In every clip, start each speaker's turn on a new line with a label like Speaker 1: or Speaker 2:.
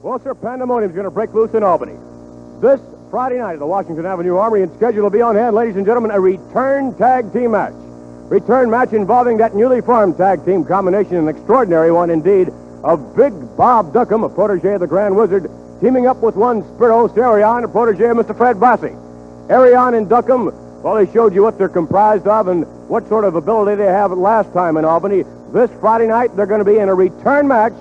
Speaker 1: Well, sir, pandemonium's going to break loose in Albany. This Friday night at the Washington Avenue Armory, and scheduled to be on hand, ladies and gentlemen, a return tag team match. Return match involving that newly formed tag team combination, an extraordinary one indeed, of Big Bob Duncombe, a protege of the Grand Wizard, teaming up with one Spiros, Arion, a protege of Mr. Fred Blassie. Arion and Duncombe, well, they showed you what they're comprised of and what sort of ability they have last time in Albany. This Friday night, they're going to be in a return match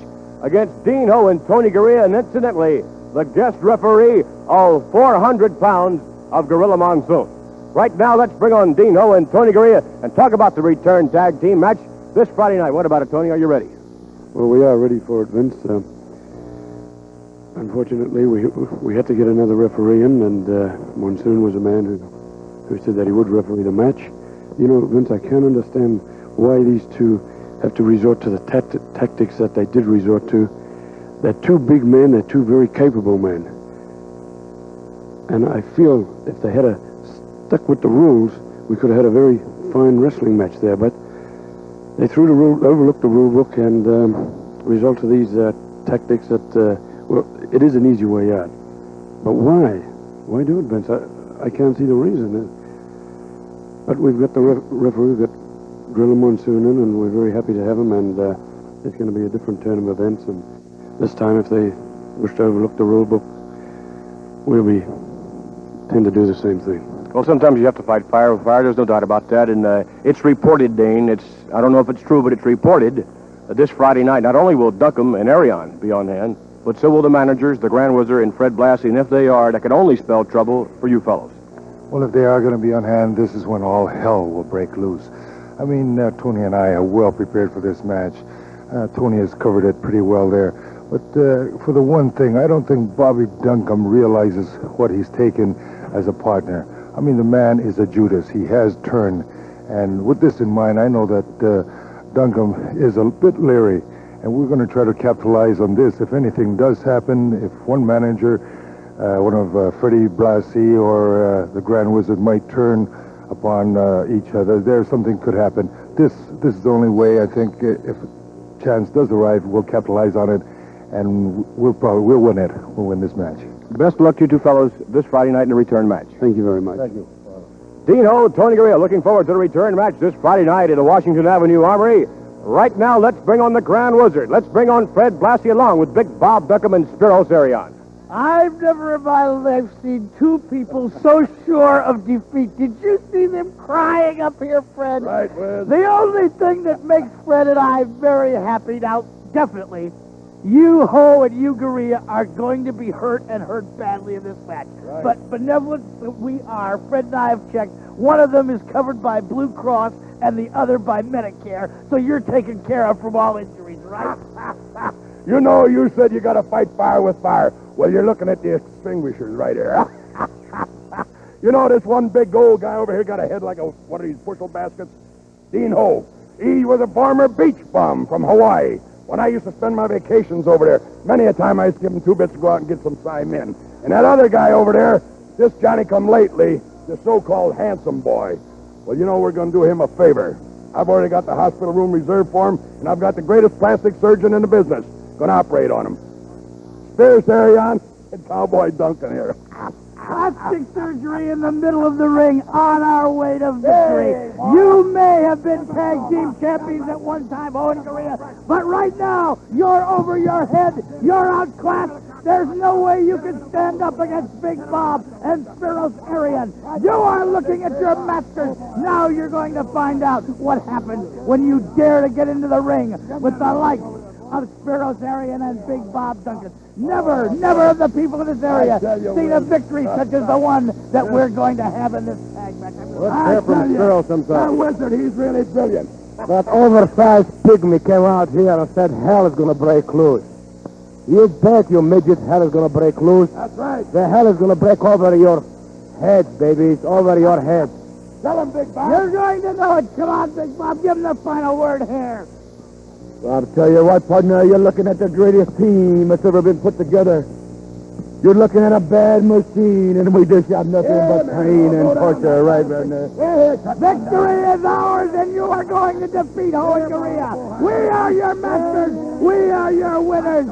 Speaker 1: against Dean Ho and Tony Garea, and incidentally, the guest referee of 400 pounds of Gorilla Monsoon. Right now, let's bring on Dean Ho and Tony Garea and talk about the return tag team match this Friday night. What about it, Tony? Are you ready?
Speaker 2: Well, we are ready for it, Vince. Unfortunately, we had to get another referee in, and Monsoon was a man who said that he would referee the match. You know, Vince, I can't understand why these two have to resort to the tactics that they did resort to. They're two big men. They're two very capable men. And I feel if they had stuck with the rules, we could have had a very fine wrestling match there. But they overlooked the rule book and result to these tactics that, well, it is an easy way out. But why? Why do it, Vince? I can't see the reason. But we've got the referee, we've got Gorilla Monsoon in, and we're very happy to have him, and it's going to be a different turn of events, and this time if they wish to overlook the rule book, we'll tend to do the same thing.
Speaker 1: Well, sometimes you have to fight fire with fire. There's no doubt about that, and it's reported, Dane. I don't know if it's true, but it's reported that this Friday night, not only will Duncombe and Arion be on hand, but so will the managers, the Grand Wizard, and Fred Blassie, and if they are, that can only spell trouble for you fellows.
Speaker 3: Well, if they are going to be on hand, this is when all hell will break loose. I mean, Tony and I are well prepared for this match. Tony has covered it pretty well there. But for the one thing, I don't think Bobby Duncombe realizes what he's taken as a partner. I mean, the man is a Judas. He has turned. And with this in mind, I know that Duncombe is a bit leery. And we're going to try to capitalize on this. If anything does happen, if one manager, one of Freddie, Blassie, or the Grand Wizard might turn upon each other, something could happen. This is the only way, I think, if a chance does arrive, we'll capitalize on it, and we'll win it. We'll win this match.
Speaker 1: Best of luck to you two fellows this Friday night in the return match.
Speaker 2: Thank you very much.
Speaker 3: Thank you.
Speaker 1: Dean Ho, Tony Garea, looking forward to the return match this Friday night at the Washington Avenue Armory. Right now, let's bring on the Grand Wizard. Let's bring on Fred Blassie along with Big Bob Duncombe and Spiros Arion.
Speaker 4: I've never in my life seen two people so sure of defeat. Did you see them crying up here, Fred?
Speaker 3: Right, Wiz.
Speaker 4: The only thing that makes Fred and I very happy now, definitely, you, Ho, and you, Garea, are going to be hurt and hurt badly in this match.
Speaker 3: Right.
Speaker 4: But benevolent that we are, Fred and I have checked. One of them is covered by Blue Cross and the other by Medicare, so you're taken care of from all injuries, right?
Speaker 3: You know, you said you got to fight fire with fire. Well, you're looking at the extinguishers right here. You know, this one big gold guy over here got a head like one of these bushel baskets? Dean Ho. He was a former beach bum from Hawaii. When I used to spend my vacations over there, many a time I used to give him 2 bits to go out and get some Simen. And that other guy over there, this Johnny-come-lately, the so-called handsome boy. Well, you know, we're going to do him a favor. I've already got the hospital room reserved for him, and I've got the greatest plastic surgeon in the business going to operate on him. Spiros, Arion, and Cowboy Duncan here.
Speaker 4: Plastic surgery in the middle of the ring on our way to victory. You may have been tag team champions at one time, Ho and Garea, but right now, you're over your head. You're outclassed. There's no way you can stand up against Big Bob and Spiros Arion. You are looking at your masters. Now you're going to find out what happens when you dare to get into the ring with the likes of Spiros Arion and Big Bob Duncan. Never of the people in this area seen a victory such as the one that we're going to have in this tag match.
Speaker 1: Let's hear from Spiros himself.
Speaker 3: That wizard, he's really brilliant.
Speaker 5: That oversized pygmy came out here and said hell is going to break loose. You bet you midget hell is going to break loose.
Speaker 3: That's right.
Speaker 5: The hell is going to break over your head, baby. It's over your head.
Speaker 3: Tell him, Big Bob.
Speaker 4: You're going to know it. Come on, Big Bob. Give him the final word here.
Speaker 5: I'll tell you what, partner, you're looking at the greatest team that's ever been put together. You're looking at a bad machine, and we just have nothing but pain and torture, right, Werner?
Speaker 4: Victory is ours, and you are going to defeat Ho and Garea. We are your masters. We are your winners.